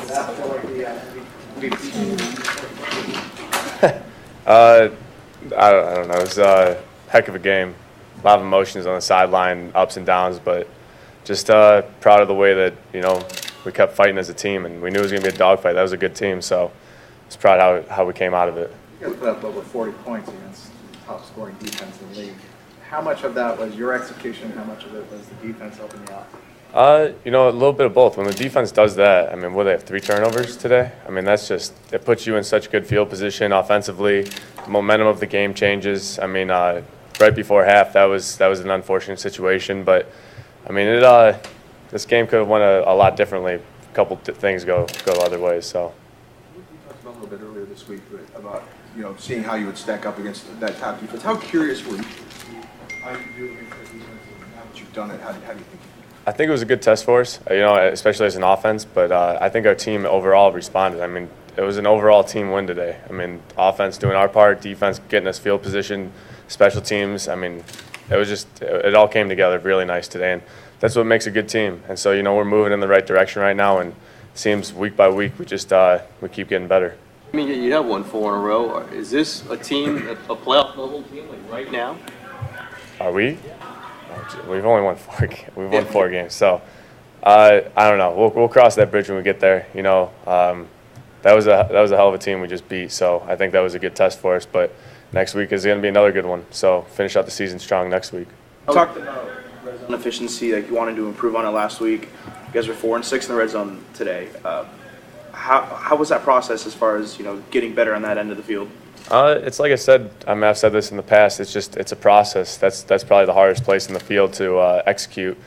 I don't know. It was a heck of a game. A lot of emotions on the sideline, ups and downs, but just proud of the way that, we kept fighting as a team, and we knew it was going to be a dogfight. That was a good team, so I was proud how we came out of it. You guys put up over 40 points against the top-scoring defense in the league. How much of that was your execution? How much of it was the defense helping you out? A little bit of both. When the defense does that, what do they have, 3 turnovers today? That's just, it puts you in such good field position offensively. The momentum of the game changes. Right before half, that was an unfortunate situation, but this game could have went a lot differently. A couple things go other ways. So. You talked about a little bit earlier this week about seeing how you would stack up against that top defense. How curious were you? How you do against that defense? Now that you've done it, how do you think? I think it was a good test for us, especially as an offense. But I think our team overall responded. It was an overall team win today. Offense doing our part, defense getting us field position, special teams. It all came together really nice today, and that's what makes a good team. And so, we're moving in the right direction right now, and it seems week by week we just we keep getting better. You have won 4 in a row. Is this a team, a playoff level team, like right now? Are we? Oh, we've only won 4. We've won 4 games, so I don't know. We'll cross that bridge when we get there. That was a hell of a team we just beat. So I think that was a good test for us. But next week is going to be another good one. So finish out the season strong next week. You talked about red zone efficiency, like you wanted to improve on it last week. You guys were 4 and 6 in the red zone today. How was that process as far as getting better on that end of the field? It's like I said. I've said this in the past. It's a process. That's probably the hardest place in the field to execute.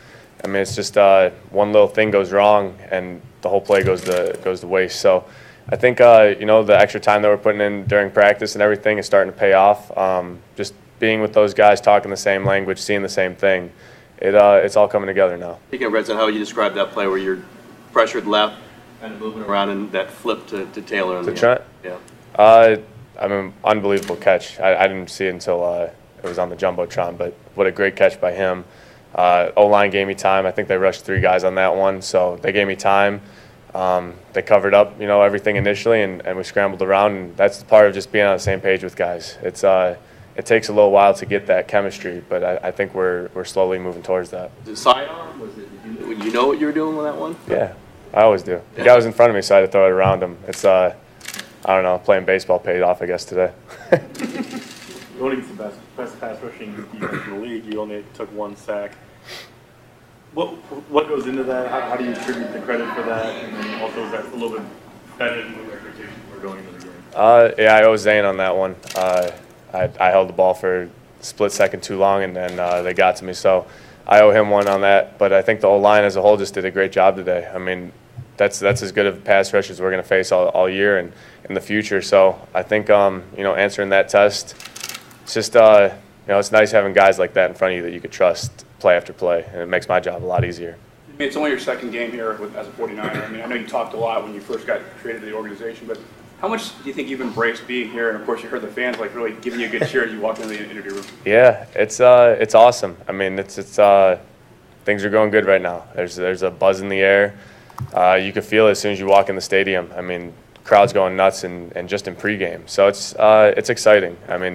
It's just one little thing goes wrong and the whole play goes to waste. So I think the extra time that we're putting in during practice and everything is starting to pay off. Just being with those guys, talking the same language, seeing the same thing, it's all coming together now. Speaking of red zone, how would you describe that play where you're pressured left, kind of moving around, and that flip to Taylor? To Trent? Yeah. Unbelievable catch. I didn't see it until it was on the Jumbotron, but what a great catch by him. O-line gave me time. I think they rushed 3 guys on that one, so they gave me time. They covered up, everything initially, and we scrambled around, and that's the part of just being on the same page with guys. It takes a little while to get that chemistry, but I think we're slowly moving towards that. Was it sidearm? Did you know what you were doing with that one? Yeah, I always do. The guy was in front of me, so I had to throw it around him. It's I don't know, playing baseball paid off, I guess, today. Going against the best pass rushing defense in the league, you only took 1 sack. What goes into that? How do you attribute the credit for that? And then also, is that a little bit better than what expectations were going into the game? Yeah, I owe Zane on that one. I held the ball for a split second too long, and then they got to me. So I owe him one on that. But I think the O-line as a whole just did a great job today. That's as good of a pass rush as we're going to face all year and in the future. So I think answering that test, it's just it's nice having guys like that in front of you that you could trust play after play, and it makes my job a lot easier. It's only your second game here as a 49er. I know you talked a lot when you first got traded to the organization, but how much do you think you've embraced being here? And of course, you heard the fans really giving you a good cheer as you walked into the interview room. Yeah, it's awesome. Things are going good right now. There's a buzz in the air. You can feel it as soon as you walk in the stadium. Crowd's going nuts and just in pregame. So it's exciting. I don't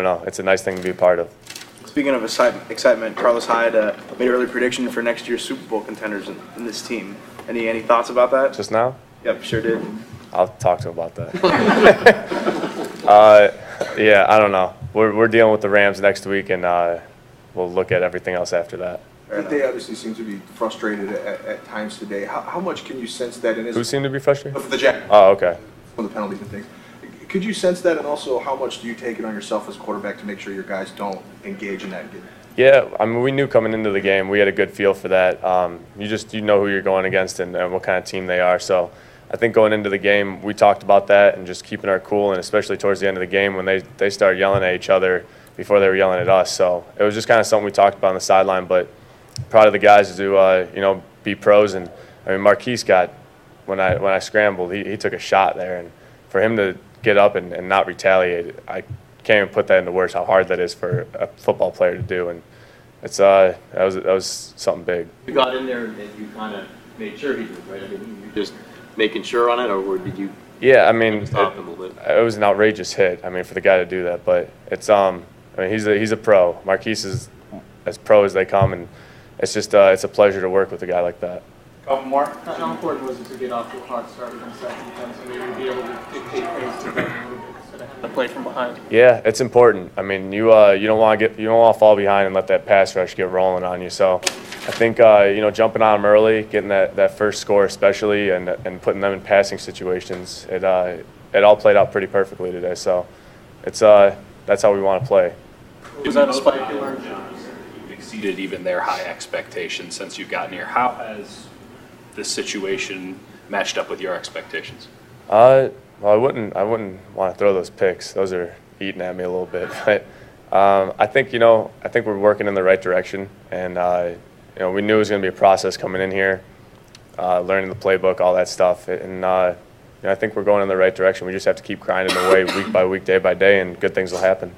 know. It's a nice thing to be a part of. Speaking of excitement, Carlos Hyde made an early prediction for next year's Super Bowl contenders in this team. Any thoughts about that? Just now? Yep, sure did. I'll talk to him about that. Yeah, I don't know. We're dealing with the Rams next week, and we'll look at everything else after that. They obviously seem to be frustrated at times today. How much can you sense that? Who seemed to be frustrated? The Jaguars. Oh, okay. Some of the penalties and things. Could you sense that, and also how much do you take it on yourself as quarterback to make sure your guys don't engage in that? Yeah, we knew coming into the game, we had a good feel for that. You know who you're going against and what kind of team they are. So I think going into the game, we talked about that and just keeping our cool, and especially towards the end of the game when they started yelling at each other before they were yelling at us. So it was just kind of something we talked about on the sideline. But proud of the guys to be pros. And Marquise got when I scrambled, he took a shot there, and for him to get up and not retaliate, I can't even put that into words how hard that is for a football player to do. And it's that was something big. You got in there and you kind of made sure he did, right? I mean, you just making sure on it, or did you? Yeah, I mean, stop him a little bit? it was an outrageous hit. I mean, for the guy to do that, but it's I mean, he's a pro. Marquise is as pro as they come, and it's just it's a pleasure to work with a guy like that. Couple more. How important was it to get off to a hot start against that defense and maybe be able to dictate pace to them a little bit instead of having to play from behind? Yeah, it's important. I mean, you don't want to fall behind and let that pass rush get rolling on you. So I think jumping on them early, getting that first score especially, and putting them in passing situations, it all played out pretty perfectly today. So it's that's how we want to play. Was that a spike you learned? You've exceeded even their high expectations since you've gotten here. How has this situation matched up with your expectations? Well, I wouldn't want to throw those picks. Those are eating at me a little bit. But I think we're working in the right direction, and we knew it was going to be a process coming in here, learning the playbook, all that stuff, and I think we're going in the right direction. We just have to keep grinding away week by week, day by day, and good things will happen.